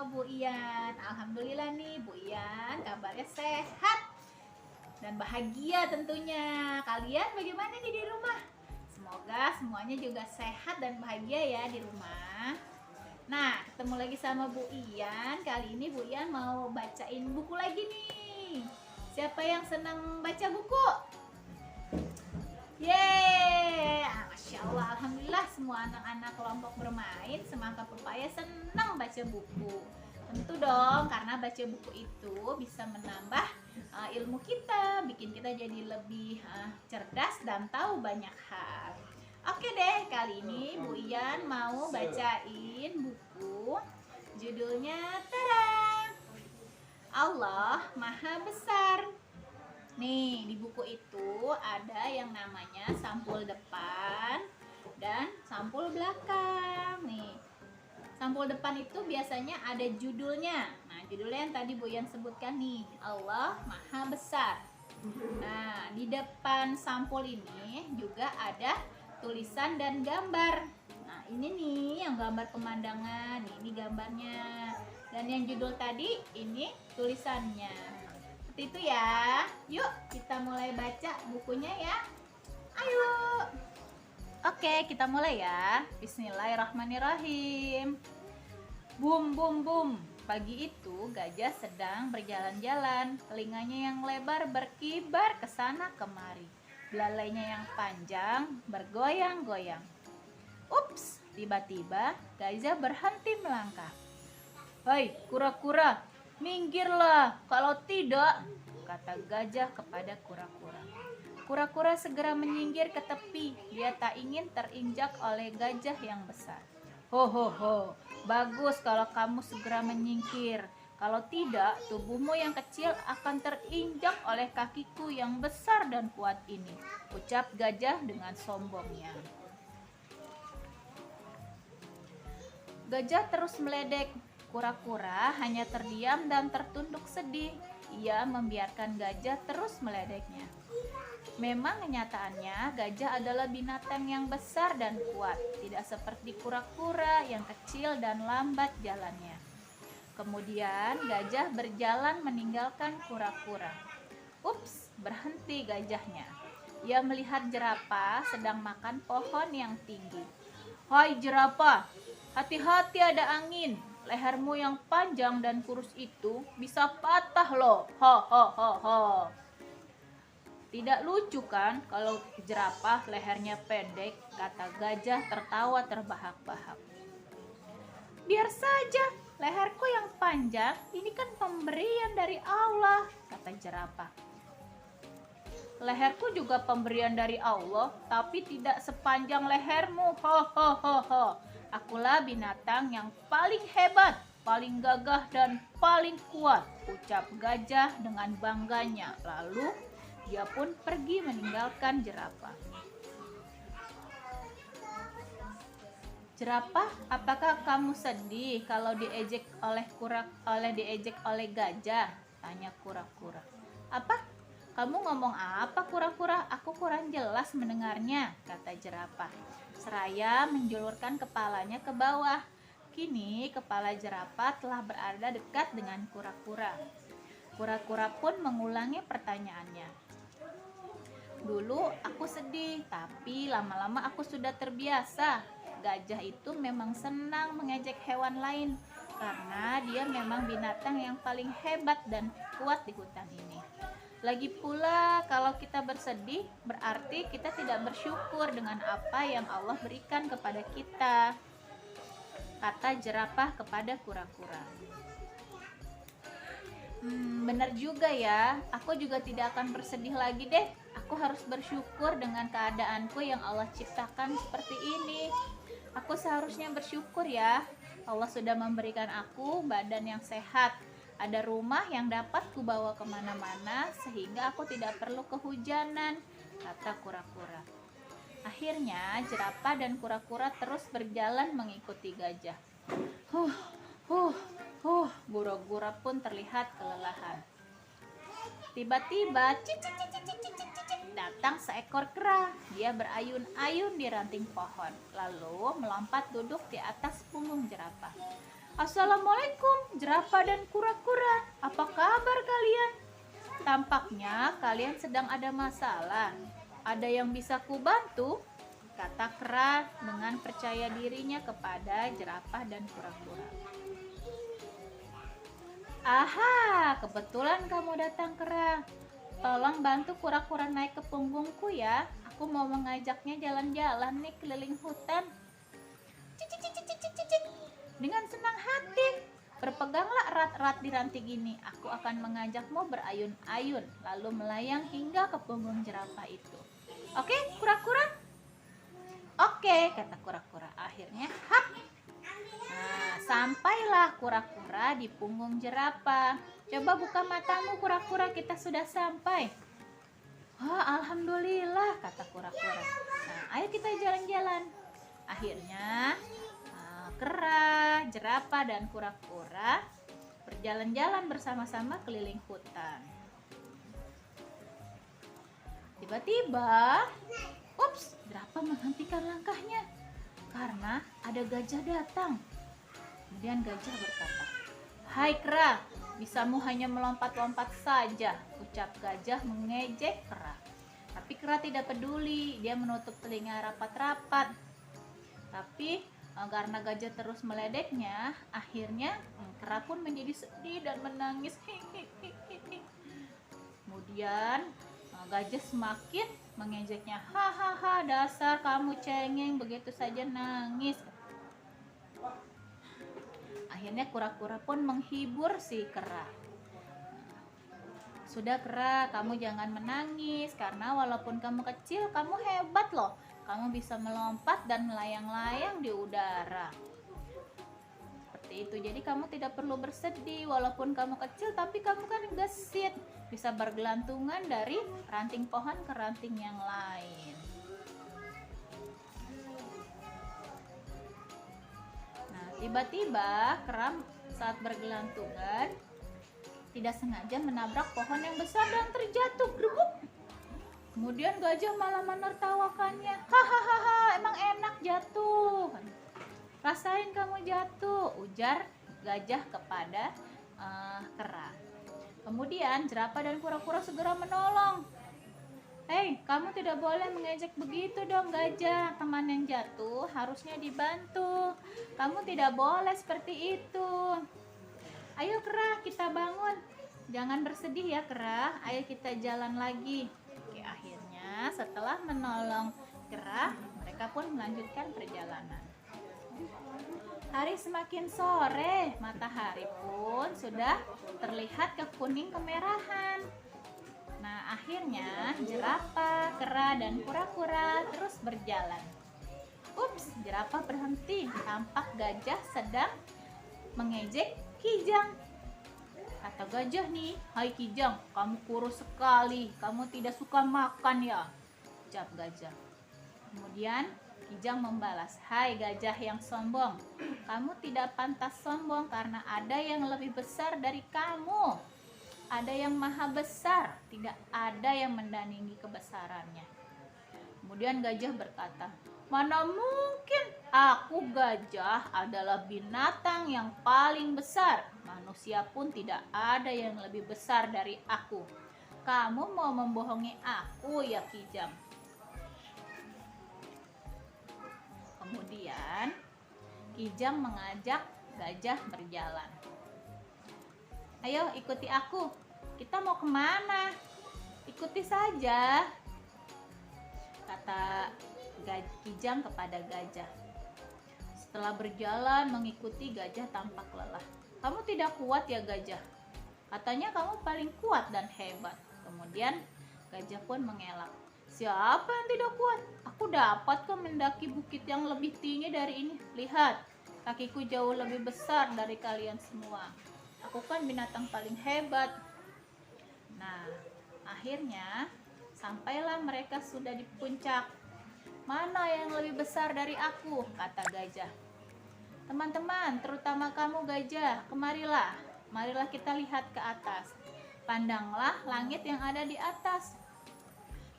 sama Bu Ian. Alhamdulillah nih Bu Ian kabarnya sehat dan bahagia tentunya. Kalian bagaimana nih di rumah? Semoga semuanya juga sehat dan bahagia ya di rumah. Nah, ketemu lagi sama Bu Ian. Kali ini Bu Ian mau bacain buku lagi nih. Siapa yang senang baca buku? Yeay, Masya Allah, Alhamdulillah semua anak-anak kelompok bermain Semangka Pepaya senang baca buku. Tentu dong, karena baca buku itu bisa menambah ilmu kita, bikin kita jadi lebih cerdas dan tahu banyak hal. Oke deh, kali ini Bu Ian mau bacain buku. Judulnya, tada, Allah Maha Besar. Nih, di buku itu ada yang namanya sampul depan dan sampul belakang. Nih, sampul depan itu biasanya ada judulnya. Nah, judulnya yang tadi Bu Yan sebutkan nih, Allah Maha Besar. Nah, di depan sampul ini juga ada tulisan dan gambar. Nah, ini nih yang gambar pemandangan, ini gambarnya. Dan yang judul tadi, ini tulisannya. Seperti itu ya. Yuk kita mulai baca bukunya ya. Ayo. Oke, kita mulai ya. Bismillahirrahmanirrahim. Bum bum bum. Pagi itu gajah sedang berjalan-jalan. Telinganya yang lebar berkibar ke sana kemari. Belalainya yang panjang bergoyang-goyang. Ups, tiba-tiba gajah berhenti melangkah. Hei, kura-kura, minggirlah, kalau tidak, kata gajah kepada kura-kura. Kura-kura segera menyinggir ke tepi, dia tak ingin terinjak oleh gajah yang besar. Ho ho ho, bagus kalau kamu segera menyingkir. Kalau tidak, tubuhmu yang kecil akan terinjak oleh kakiku yang besar dan kuat ini, ucap gajah dengan sombongnya. Gajah terus meledek. Kura-kura hanya terdiam dan tertunduk sedih. Ia membiarkan gajah terus meledeknya. Memang kenyataannya gajah adalah binatang yang besar dan kuat, tidak seperti kura-kura yang kecil dan lambat jalannya. Kemudian gajah berjalan meninggalkan kura-kura. Ups, berhenti gajahnya. Ia melihat jerapah sedang makan pohon yang tinggi. Hai jerapah, hati-hati ada angin. Lehermu yang panjang dan kurus itu bisa patah loh. Ho ho ho ho. Tidak lucu kan kalau jerapah lehernya pendek, kata gajah tertawa terbahak-bahak. Biar saja, leherku yang panjang, ini kan pemberian dari Allah, kata jerapah. Leherku juga pemberian dari Allah, tapi tidak sepanjang lehermu. Ho ho ho ho. Akulah binatang yang paling hebat, paling gagah dan paling kuat, ucap gajah dengan bangganya. Lalu dia pun pergi meninggalkan jerapah. Jerapah, apakah kamu sedih kalau diejek oleh gajah? Tanya kura-kura. Apa? Kamu ngomong apa kura-kura? Aku kurang jelas mendengarnya, kata jerapah. Seraya menjulurkan kepalanya ke bawah. Kini kepala jerapah telah berada dekat dengan kura-kura. Kura-kura pun mengulangi pertanyaannya. Dulu aku sedih, tapi lama-lama aku sudah terbiasa. Gajah itu memang senang mengejek hewan lain, karena dia memang binatang yang paling hebat dan kuat di hutan ini. Lagi pula kalau kita bersedih berarti kita tidak bersyukur dengan apa yang Allah berikan kepada kita, kata jerapah kepada kura-kura. Benar juga ya, aku juga tidak akan bersedih lagi deh. Aku harus bersyukur dengan keadaanku yang Allah ciptakan seperti ini. Aku seharusnya bersyukur ya, Allah sudah memberikan aku badan yang sehat. Ada rumah yang dapat kubawa kemana-mana sehingga aku tidak perlu kehujanan, kata kura-kura. Akhirnya jerapah dan kura-kura terus berjalan mengikuti gajah. Gura-gura pun terlihat kelelahan. Tiba-tiba datang seekor kera. Dia berayun-ayun di ranting pohon, lalu melompat duduk di atas punggung jerapah. Assalamualaikum jerapah dan kura-kura, apa kabar kalian? Tampaknya kalian sedang ada masalah. Ada yang bisa kubantu? Kata kera dengan percaya dirinya kepada jerapah dan kura-kura. Aha, kebetulan kamu datang, kera. Tolong bantu kura-kura naik ke punggungku ya. Aku mau mengajaknya jalan-jalan nih keliling hutan. Cicik. Dengan senang hati, berpeganglah erat-erat di ranting ini. Aku akan mengajakmu berayun-ayun, lalu melayang hingga ke punggung jerapah itu. Oke, kura-kura? Oke, kata kura-kura. Akhirnya, hap. Nah, sampailah kura-kura di punggung jerapah. Coba buka matamu, kura-kura, kita sudah sampai. Wah, alhamdulillah, kata kura-kura. Nah, ayo kita jalan-jalan. Akhirnya, kera, jerapah, dan kura-kura berjalan-jalan bersama-sama keliling hutan. Tiba-tiba, ups, jerapah menghentikan langkahnya karena ada gajah datang. Kemudian gajah berkata, "Hai kera, bisamu hanya melompat-lompat saja," ucap gajah mengejek kera. Tapi kera tidak peduli, dia menutup telinga rapat-rapat. Tapi karena gajah terus meledeknya, akhirnya kera pun menjadi sedih dan menangis. Kemudian gajah semakin mengejeknya. Hahaha, dasar kamu cengeng, begitu saja nangis. Akhirnya kura-kura pun menghibur si kera. Sudah kera, kamu jangan menangis, karena walaupun kamu kecil, kamu hebat loh. Kamu bisa melompat dan melayang-layang di udara. Seperti itu, jadi kamu tidak perlu bersedih. Walaupun kamu kecil, tapi kamu kan gesit, bisa bergelantungan dari ranting pohon ke ranting yang lain. Nah, tiba-tiba kera saat bergelantungan tidak sengaja menabrak pohon yang besar dan terjatuh. Kemudian gajah malah menertawakannya. Hahaha, emang enak jatuh. Rasain kamu jatuh, ujar gajah kepada kera. Kemudian jerapah dan kura-kura segera menolong. Hei, kamu tidak boleh mengejek begitu dong gajah. Teman yang jatuh harusnya dibantu. Kamu tidak boleh seperti itu. Ayo kera, kita bangun. Jangan bersedih ya kera. Ayo kita jalan lagi. Oke, akhirnya setelah menolong kera, mereka pun melanjutkan perjalanan. Hari semakin sore, matahari pun sudah terlihat kekuning kemerahan. Nah, akhirnya jerapah, kera, dan kura-kura terus berjalan. Ups, jerapah berhenti. Tampak gajah sedang mengejek Kijang. Kata gajah nih, "Hai Kijang, kamu kurus sekali. Kamu tidak suka makan ya?" ucap gajah. Kemudian Kijang membalas, "Hai gajah yang sombong, kamu tidak pantas sombong karena ada yang lebih besar dari kamu. Ada yang maha besar, tidak ada yang mendandingi kebesarannya." Kemudian gajah berkata, "Mana mungkin, aku gajah adalah binatang yang paling besar. Manusia pun tidak ada yang lebih besar dari aku. Kamu mau membohongi aku ya Kijang?" Kemudian Kijang mengajak gajah berjalan. "Ayo ikuti aku. Kita mau kemana? Ikuti saja," kata Kijang kepada gajah. Setelah berjalan mengikuti, gajah tampak lelah. "Kamu tidak kuat ya gajah? Katanya kamu paling kuat dan hebat." Kemudian gajah pun mengelak. "Siapa yang tidak kuat? Aku dapat kok mendaki bukit yang lebih tinggi dari ini. Lihat, kakiku jauh lebih besar dari kalian semua. Aku kan binatang paling hebat." Nah, akhirnya sampailah mereka sudah di puncak. "Mana yang lebih besar dari aku?" kata gajah. "Teman-teman, terutama kamu gajah, kemarilah. Marilah kita lihat ke atas. Pandanglah langit yang ada di atas."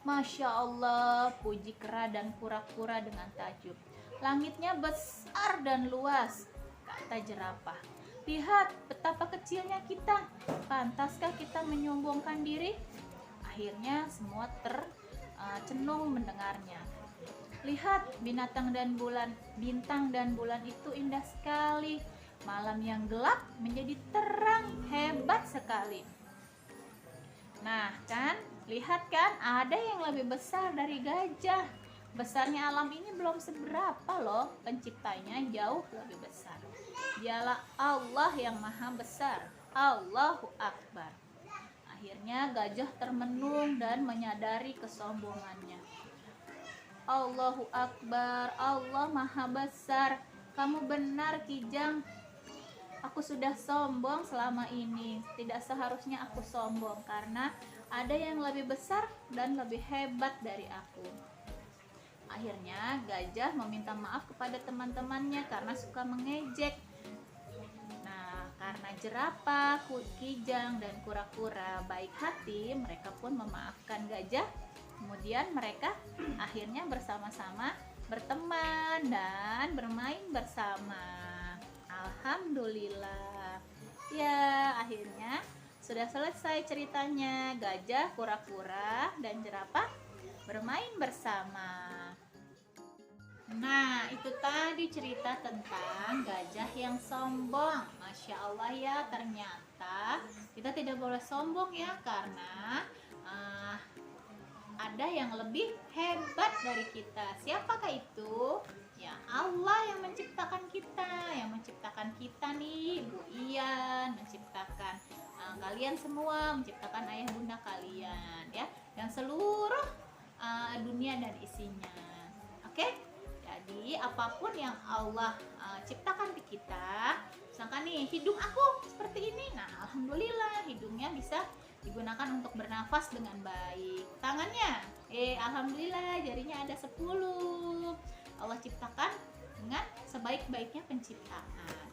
"Masya Allah," puji kera dan kura-kura dengan takjub. "Langitnya besar dan luas." kata jerapah. Lihat betapa kecilnya kita, pantaskah kita menyombongkan diri? Akhirnya semua tercenung mendengarnya. Lihat bintang dan bulan itu indah sekali. Malam yang gelap menjadi terang, hebat sekali. Nah kan, lihat kan, ada yang lebih besar dari gajah. Besarnya alam ini belum seberapa loh, penciptanya jauh lebih besar. Dialah Allah yang maha besar. Allahu Akbar. Akhirnya gajah termenung dan menyadari kesombongannya. Allahu Akbar, Allah maha besar. Kamu benar, Kijang. Aku sudah sombong selama ini. Tidak seharusnya aku sombong karena ada yang lebih besar dan lebih hebat dari aku. Akhirnya gajah meminta maaf kepada teman-temannya karena suka mengejek. Nah, karena jerapah, kijang, dan kura-kura baik hati, mereka pun memaafkan gajah. Kemudian mereka akhirnya bersama-sama berteman dan bermain bersama. Alhamdulillah. Ya, akhirnya sudah selesai ceritanya. Gajah, kura-kura, dan jerapah bermain bersama. Nah, itu tadi cerita tentang gajah yang sombong. Masya Allah ya, ternyata kita tidak boleh sombong ya, karena ada yang lebih hebat dari kita. Siapakah itu? Ya Allah yang menciptakan kita nih, Bu Ian, menciptakan kalian semua, menciptakan ayah bunda kalian ya, dan seluruh dunia dan isinya. Oke? Jadi apapun yang Allah ciptakan di kita, misalkan nih hidung aku seperti ini, nah alhamdulillah hidungnya bisa digunakan untuk bernafas dengan baik. Tangannya, alhamdulillah jarinya ada 10. Allah ciptakan dengan sebaik-baiknya penciptaan.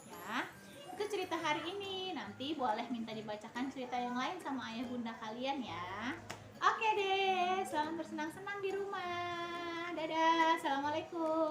Ya, itu cerita hari ini. Nanti boleh minta dibacakan cerita yang lain sama ayah bunda kalian ya. Oke deh, selamat bersenang-senang di rumah. Dadah, assalamualaikum.